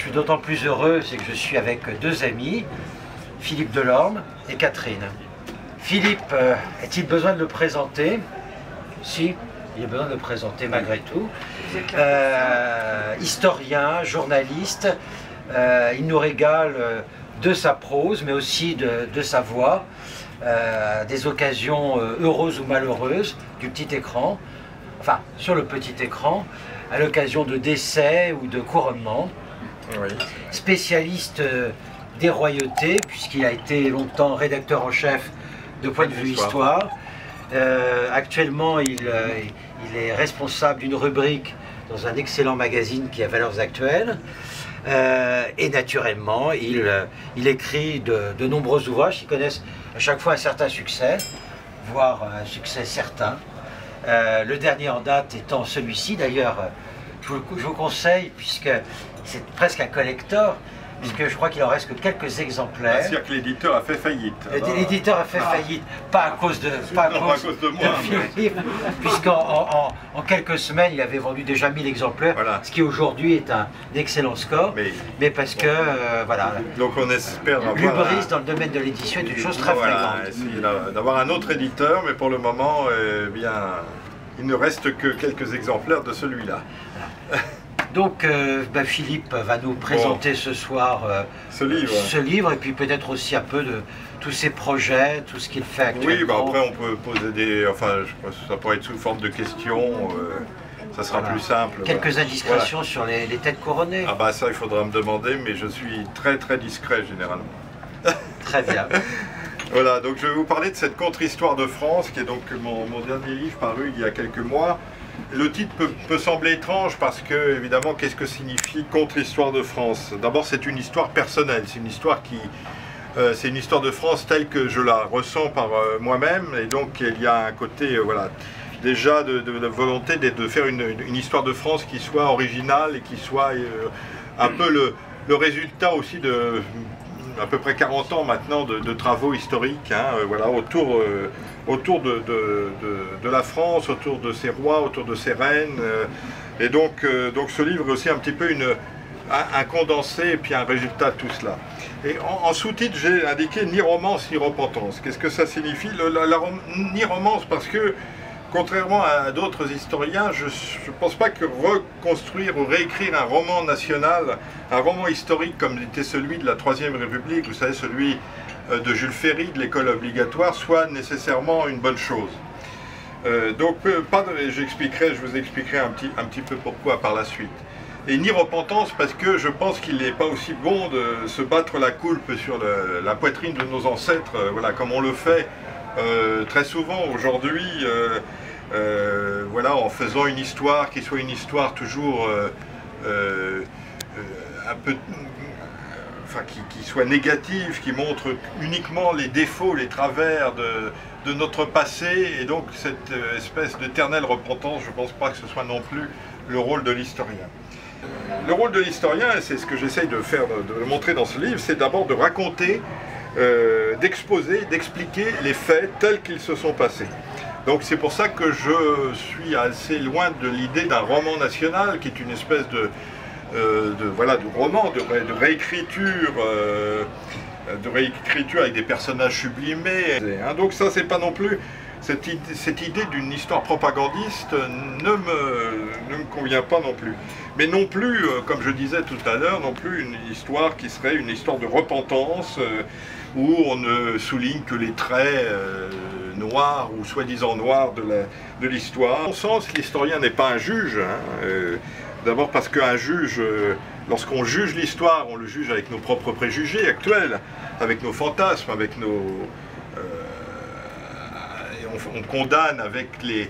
suis d'autant plus heureux, c'est que je suis avec deux amis, Philippe Delorme et Catherine. Philippe, a-t-il besoin de le présenter? Si, il a besoin de le présenter malgré tout. Historien, journaliste, il nous régale de sa prose, mais aussi de sa voix, des occasions heureuses ou malheureuses du petit écran, enfin sur le petit écran, à l'occasion de décès ou de couronnement. Oui. Spécialiste des royautés, puisqu'il a été longtemps rédacteur en chef de Point de vue Histoire. Actuellement, il est responsable d'une rubrique dans un excellent magazine qui a Valeurs Actuelles. Et naturellement, il écrit de nombreux ouvrages qui connaissent à chaque fois un certain succès, voire un succès certain. Le dernier en date étant celui-ci, d'ailleurs, je vous conseille, puisque c'est presque un collector, puisque je crois qu'il en reste que quelques exemplaires. C'est-à-dire que l'éditeur a fait faillite. L'éditeur a fait faillite, pas à cause de Philippe, puisqu'en quelques semaines, il avait vendu déjà 1000 exemplaires, voilà. Ce qui aujourd'hui est un excellent score, mais parce que, voilà. Donc on espère avoir... L'hubris dans le domaine de l'édition est une chose très fréquente. Essayer d'avoir un autre éditeur, mais pour le moment, bien, il ne reste que quelques exemplaires de celui-là. Donc Philippe va nous présenter ce soir ce livre et puis peut-être aussi un peu de tous ses projets, tout ce qu'il fait actuellement. Oui, après on peut poser des... Enfin, je pense que ça pourrait être sous forme de questions, ça sera plus simple. Quelques indiscrétions sur les têtes couronnées. Ah bah ça il faudra me demander, mais je suis très très discret généralement. Très bien. Voilà, donc je vais vous parler de cette contre-histoire de France, qui est donc mon dernier livre paru il y a quelques mois. Le titre peut sembler étrange parce que, évidemment, qu'est-ce que signifie contre-histoire de France? D'abord, c'est une histoire personnelle, c'est une histoire c'est une histoire de France telle que je la ressens par moi-même, et donc il y a un côté, voilà, déjà de volonté de faire une histoire de France qui soit originale et qui soit un peu le résultat aussi de à peu près 40 ans maintenant de travaux historiques, hein, voilà, autour de la France, autour de ses rois, autour de ses reines. Et donc ce livre est aussi un petit peu un condensé et puis un résultat de tout cela. Et en sous-titre, j'ai indiqué ni romance ni repentance. Qu'est-ce que ça signifie? Ni romance parce que, contrairement à d'autres historiens, je ne pense pas que reconstruire ou réécrire un roman national, un roman historique comme était celui de la Troisième République, vous savez, celui de Jules Ferry, de l'école obligatoire, soit nécessairement une bonne chose. Je vous expliquerai un petit peu pourquoi par la suite. Et ni repentance parce que je pense qu'il n'est pas aussi bon de se battre la coulpe sur la poitrine de nos ancêtres, voilà, comme on le fait très souvent aujourd'hui, voilà, en faisant une histoire qui soit une histoire toujours un peu... Enfin, qui soit négative, qui montre uniquement les défauts, les travers de notre passé, et donc cette espèce d'éternelle repentance, je ne pense pas que ce soit non plus le rôle de l'historien. Le rôle de l'historien, c'est ce que j'essaye de faire, de montrer dans ce livre, c'est d'abord de raconter, d'exposer, d'expliquer les faits tels qu'ils se sont passés. Donc c'est pour ça que je suis assez loin de l'idée d'un roman national, qui est une espèce de roman, de réécriture avec des personnages sublimés. Hein, donc ça, c'est pas non plus... Cette idée d'une histoire propagandiste ne me convient pas non plus. Mais non plus, comme je disais tout à l'heure, non plus une histoire qui serait une histoire de repentance, où on ne souligne que les traits noirs ou soi-disant noirs de l'histoire. À mon sens, l'historien n'est pas un juge, hein, d'abord parce qu'un juge, lorsqu'on juge l'histoire, on le juge avec nos propres préjugés actuels, avec nos fantasmes, avec nos... on condamne avec les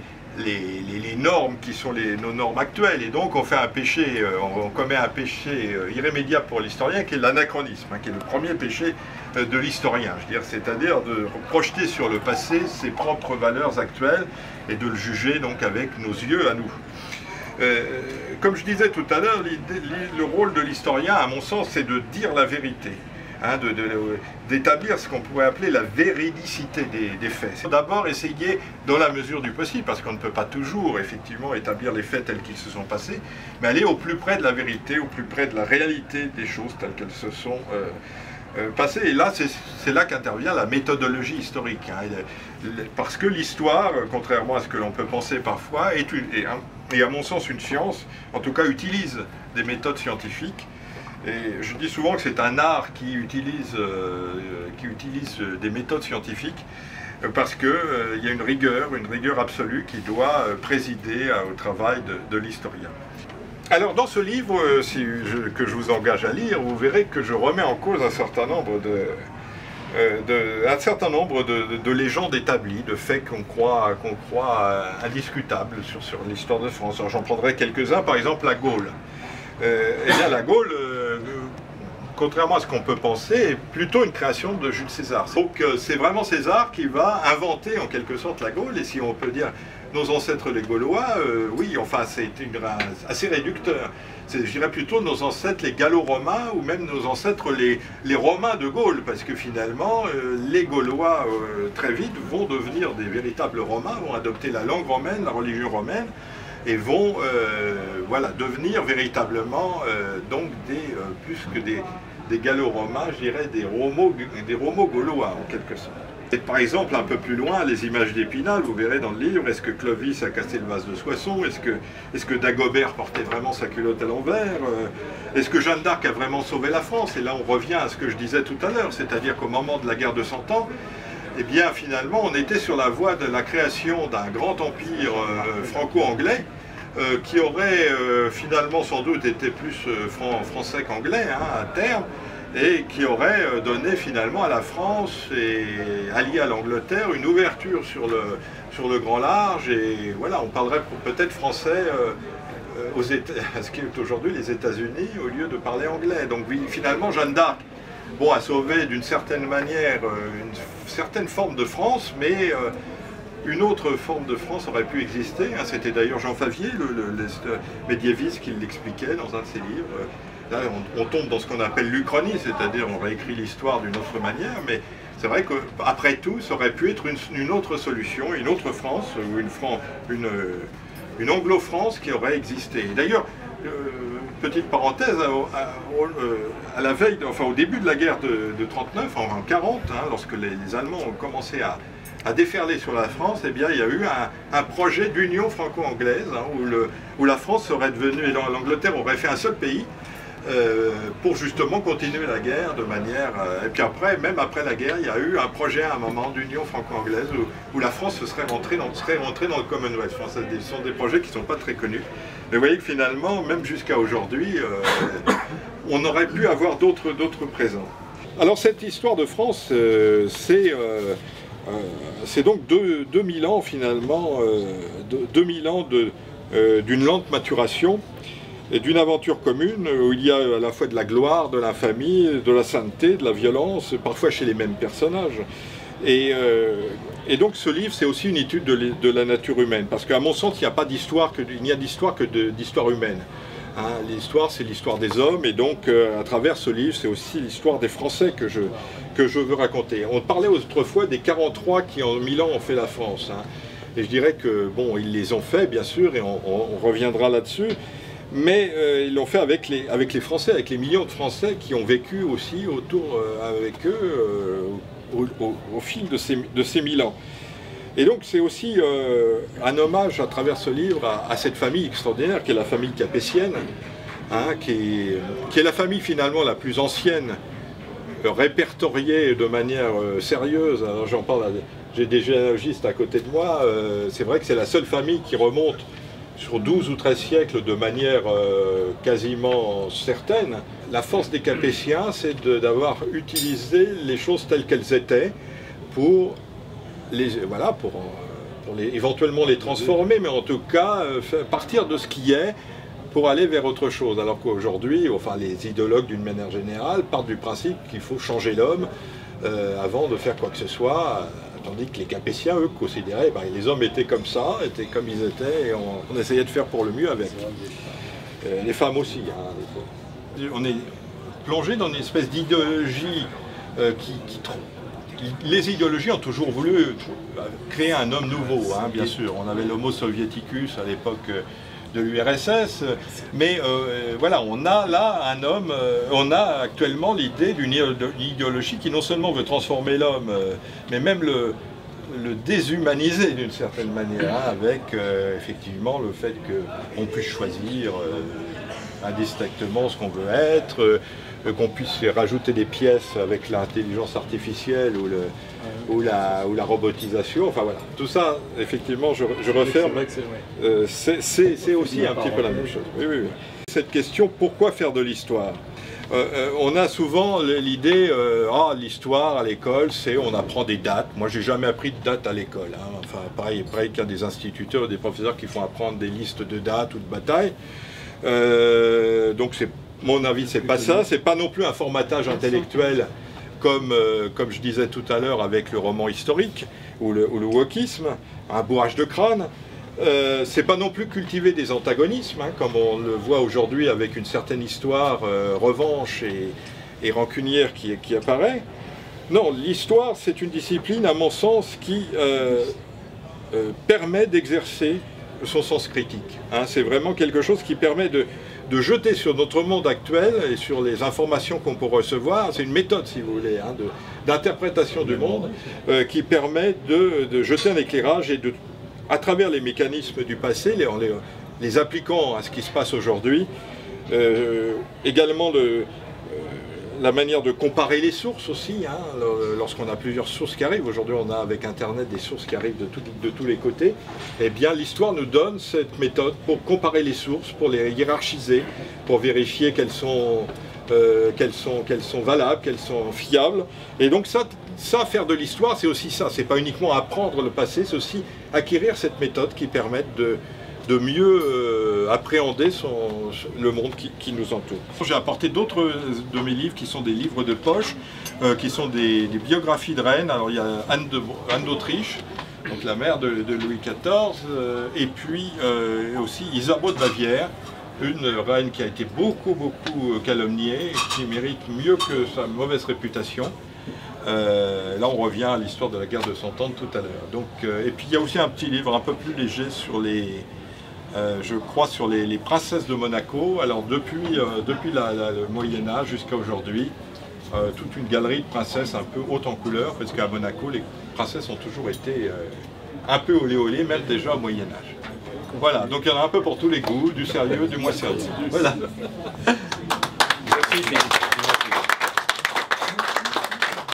normes qui sont nos normes actuelles, et donc on fait un péché, on commet un péché irrémédiable pour l'historien, qui est l'anachronisme, hein, qui est le premier péché de l'historien, c'est-à-dire de projeter sur le passé ses propres valeurs actuelles et de le juger donc avec nos yeux à nous. Comme je disais tout à l'heure, le rôle de l'historien, à mon sens, c'est de dire la vérité. hein, d'établir ce qu'on pourrait appeler la véridicité des faits. D'abord essayer, dans la mesure du possible, parce qu'on ne peut pas toujours effectivement établir les faits tels qu'ils se sont passés, mais aller au plus près de la vérité, au plus près de la réalité des choses telles qu'elles se sont passées. Et là, c'est là qu'intervient la méthodologie historique, hein, parce que l'histoire, contrairement à ce que l'on peut penser parfois, est à mon sens une science, en tout cas utilise des méthodes scientifiques. Et je dis souvent que c'est un art qui utilise des méthodes scientifiques parce qu'il y a une rigueur absolue qui doit présider au travail de l'historien. Alors dans ce livre que je vous engage à lire, vous verrez que je remets en cause un certain nombre de légendes établies, de faits qu'on croit indiscutables sur l'histoire de France. J'en prendrai quelques-uns, par exemple la Gaule. Eh bien la Gaule, contrairement à ce qu'on peut penser, est plutôt une création de Jules César. Donc c'est vraiment César qui va inventer en quelque sorte la Gaule, et si on peut dire nos ancêtres les Gaulois, oui, enfin c'est assez réducteur. Je dirais plutôt nos ancêtres les Gallo-Romains, ou même nos ancêtres les Romains de Gaule, parce que finalement les Gaulois très vite vont devenir des véritables Romains, vont adopter la langue romaine, la religion romaine, et vont voilà, devenir véritablement donc plus que des Gallo-Romains, je dirais des Romo-Gaulois en quelque sorte. Et par exemple, un peu plus loin, les images d'Épinal, vous verrez dans le livre, est-ce que Clovis a cassé le vase de Soissons? Est-ce que Dagobert portait vraiment sa culotte à l'envers? Est-ce que Jeanne d'Arc a vraiment sauvé la France? Et là, on revient à ce que je disais tout à l'heure, c'est-à-dire qu'au moment de la guerre de 100 ans, eh bien, finalement, on était sur la voie de la création d'un grand empire franco-anglais qui aurait finalement sans doute été plus français qu'anglais hein, à terme, et qui aurait donné finalement à la France et allié à l'Angleterre une ouverture sur le grand large, et voilà, on parlerait peut-être français à ce qui est aujourd'hui les États-Unis au lieu de parler anglais. Donc oui, finalement, Jeanne d'Arc a sauvé d'une certaine manière une certaine forme de France, mais une autre forme de France aurait pu exister. Hein. C'était d'ailleurs Jean Favier, le médiéviste, qui l'expliquait dans un de ses livres. Là, on tombe dans ce qu'on appelle l'Uchronie, c'est-à-dire on réécrit l'histoire d'une autre manière, mais c'est vrai qu'après tout, ça aurait pu être une autre solution, une autre France, ou une Anglo-France qui aurait existé. D'ailleurs, petite parenthèse, à la veille, enfin au début de la guerre de 39, en 40, hein, lorsque les Allemands ont commencé à déferler sur la France, eh bien, il y a eu un projet d'union franco-anglaise, hein, où la France serait devenue, et l'Angleterre aurait fait un seul pays, pour justement continuer la guerre de manière... et puis après, même après la guerre, il y a eu un projet à un moment d'union franco-anglaise où la France serait rentrée dans le Commonwealth. Enfin, ce sont des projets qui ne sont pas très connus. Mais vous voyez que finalement, même jusqu'à aujourd'hui, on aurait pu avoir d'autres présents. Alors cette histoire de France, c'est donc 2000 ans finalement, 2000 ans d'une lente maturation et d'une aventure commune où il y a à la fois de la gloire, de l'infamie, de la sainteté, de la violence, parfois chez les mêmes personnages. Et donc ce livre, c'est aussi une étude de la nature humaine, parce qu'à mon sens, il n'y a pas d'histoire que d'histoire humaine. Hein, l'histoire, c'est l'histoire des hommes, et donc à travers ce livre, c'est aussi l'histoire des Français que je veux raconter. On parlait autrefois des 43 qui en 1000 ans ont fait la France. Hein, et je dirais que, bon, ils les ont fait, bien sûr, et on reviendra là-dessus. Mais ils l'ont fait avec les Français, avec les millions de Français qui ont vécu aussi avec eux au fil de ces 1000 ans. Et donc c'est aussi un hommage à travers ce livre à cette famille extraordinaire qui est la famille capétienne, hein, qui est la famille finalement la plus ancienne, répertoriée de manière sérieuse. Alors j'en parle, j'ai des généalogistes à côté de moi, c'est vrai que c'est la seule famille qui remonte sur 12 ou 13 siècles de manière quasiment certaine. La force des Capétiens, c'est d'avoir utilisé les choses telles qu'elles étaient pour éventuellement les transformer, mais en tout cas partir de ce qui est pour aller vers autre chose. Alors qu'aujourd'hui, enfin, les idéologues d'une manière générale partent du principe qu'il faut changer l'homme avant de faire quoi que ce soit. Tandis que les Capétiens, eux, considéraient que les hommes étaient comme ça, étaient comme ils étaient, et on essayait de faire pour le mieux avec. Les femmes aussi. Hein. On est plongé dans une espèce d'idéologie les idéologies ont toujours voulu créer un homme nouveau, hein, bien sûr. On avait l'homo soviéticus à l'époque de l'URSS, mais voilà, on a là un homme, on a actuellement l'idée d'une idéologie qui non seulement veut transformer l'homme, mais même le déshumaniser d'une certaine manière, hein, avec effectivement le fait qu'on puisse choisir indistinctement ce qu'on veut être, qu'on puisse rajouter des pièces avec l'intelligence artificielle ou la robotisation, enfin voilà. Tout ça, effectivement, je referme, c'est aussi un petit peu la même chose. Oui, oui, oui. Cette question, pourquoi faire de l'histoire? On a souvent l'idée, l'histoire à l'école, c'est on apprend des dates. Moi, j'ai jamais appris de dates à l'école. Hein. Enfin, pareil qu'il y a des instituteurs, des professeurs qui font apprendre des listes de dates ou de batailles. Donc, mon avis, c'est pas ça. C'est pas non plus un formatage intellectuel comme je disais tout à l'heure avec le roman historique ou le wokisme, un bourrage de crâne. C'est pas non plus cultiver des antagonismes, hein, comme on le voit aujourd'hui avec une certaine histoire revanche et rancunière qui apparaît. Non, l'histoire, c'est une discipline, à mon sens, qui permet d'exercer son sens critique. Hein. C'est vraiment quelque chose qui permet de jeter sur notre monde actuel et sur les informations qu'on peut recevoir. C'est une méthode, si vous voulez, hein, d'interprétation du monde qui permet de jeter un éclairage et à travers les mécanismes du passé, les appliquant à ce qui se passe aujourd'hui, également la manière de comparer les sources aussi, hein, lorsqu'on a plusieurs sources qui arrivent. Aujourd'hui, on a avec Internet des sources qui arrivent de tous les côtés. Eh bien, l'histoire nous donne cette méthode pour comparer les sources, pour les hiérarchiser, pour vérifier qu'elles sont valables, qu'elles sont fiables. Et donc ça, faire de l'histoire, c'est aussi ça. C'est pas uniquement apprendre le passé, c'est aussi acquérir cette méthode qui permette de mieux appréhender le monde qui nous entoure. J'ai apporté d'autres de mes livres qui sont des livres de poche, qui sont des biographies de reines. Alors il y a Anne d'Autriche, donc la mère de Louis XIV, et puis aussi Isabeau de Bavière, une reine qui a été beaucoup calomniée, qui mérite mieux que sa mauvaise réputation. Là on revient à l'histoire de la guerre de 100 ans de tout à l'heure. Donc, et puis il y a aussi un petit livre un peu plus léger sur je crois sur les princesses de Monaco. Alors depuis le Moyen-Âge jusqu'à aujourd'hui, toute une galerie de princesses un peu haute en couleur, parce qu'à Monaco les princesses ont toujours été un peu olé olé, même déjà au Moyen-Âge. Voilà, donc il y en a un peu pour tous les goûts, du sérieux, du moins sérieux. Voilà. Merci.